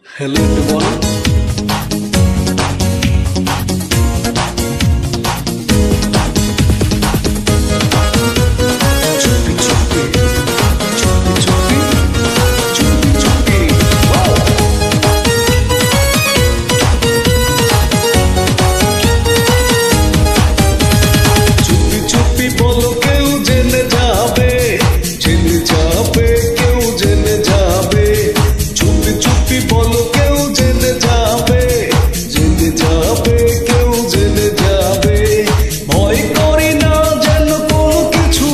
Hello everyone. Chupi chupi, chupi chupi, chupi chupi. Wow. চুপি চুপি বলো কেউ জেনে যাবে, জেনে যাবে, কেউ জেনে যাবে। চুপি চুপি বলো কেউ জেনে যাবে, জেনে যাবে, কেউ জেনে যাবে। ভয় করি না যেন কোনো কিছু,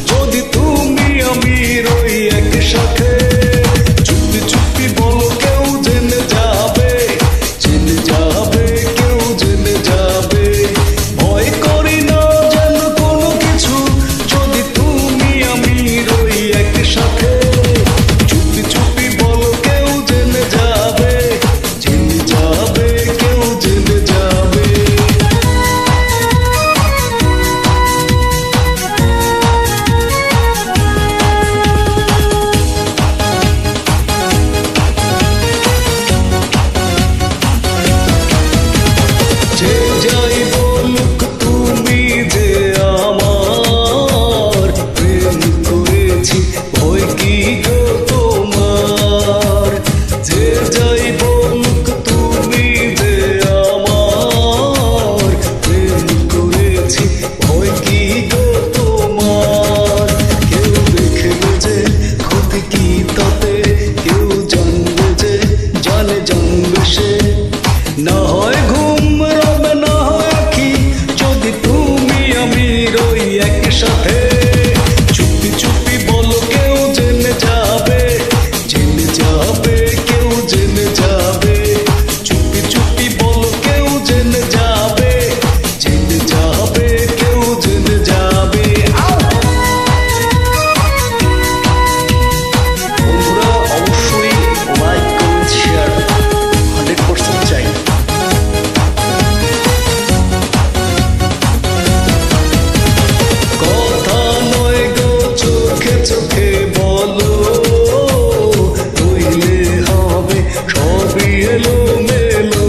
যদি তুমি আমি রই একসাথে। চুপি চুপি বলো কেউ জেনে যাবে, জেনে যাবে, কেউ জেনে যাবে। ভয় করি না যেন কোনো কিছু, যদি তুমি আমি রই একসাথে। চুপি চুপি বলো কেউ জেনে যাবে, জেনে যাবে, কেউ জেনে যাবে। যে যাই বলুক তুমি যে আমার প্রেম করেছি, ভয় কি গো তোমার? যে যাই বলুক তুমি যে আমার প্রেম করেছি, ভয় কি গো তোমার? কেউ দেখবে যে ক্ষতি কি তাতে, কেউ জানবে যে জানবে সে। না হয় ঘুম রবে না হয় আঁখি, যদি তুমি আমি রই একসাথে। চুপি চুপি বলো কেউ জেনে যাবে, জেনে যাবে, কেউ জেনে যাবে। চুপি চুপি বলো কেউ জেনে যাবে, জেনে যাবে, কেউ জেনে যাবে। বন্ধুরা অবশ্যই লাইক কমেন্ট শেয়ার 100% চাই। কথা নয় গো চোখে চোখে বলো, নইলে হবে সবই এলোমেলো।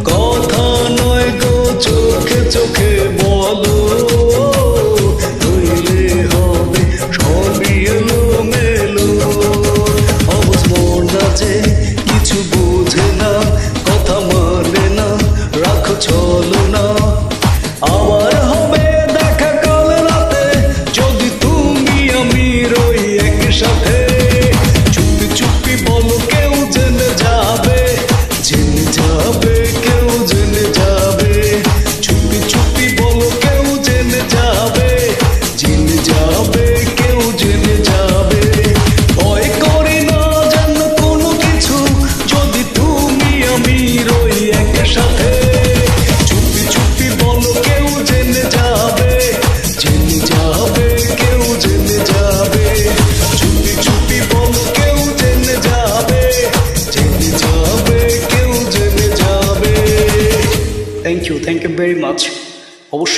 কথা নয় গো চোখে চোখে বলো, নইলে হবে সবই এলোমেলো। অবুঝ মন আছে কিছু বোঝে না, কথা মানে না, রাখো চলো না। আবার হবে দেখা কাল রাতে, যদি তুমি আমি রই একসাথে। চুপি চুপি বলো কেউ জেনে যাবে, জেনে যাবে, কেউ জেনে যাবে। চুপি চুপি বলো কেউ জেনে যাবে, জেনে যাবে, কেউ জেনে যাবে। ভয় করি না যেন কোনো কিছু, যদি তুমি আমি রই একসাথে। চুপি চুপি বলো কেউ জেনে যাবে, জেনে যাবে, কেউ জেনে যাবে। চুপি চুপি বলো কেউ জেনে যাবে, জেনে যাবে, কেউ জেনে যাবে। Thank you very much. অবশ্যই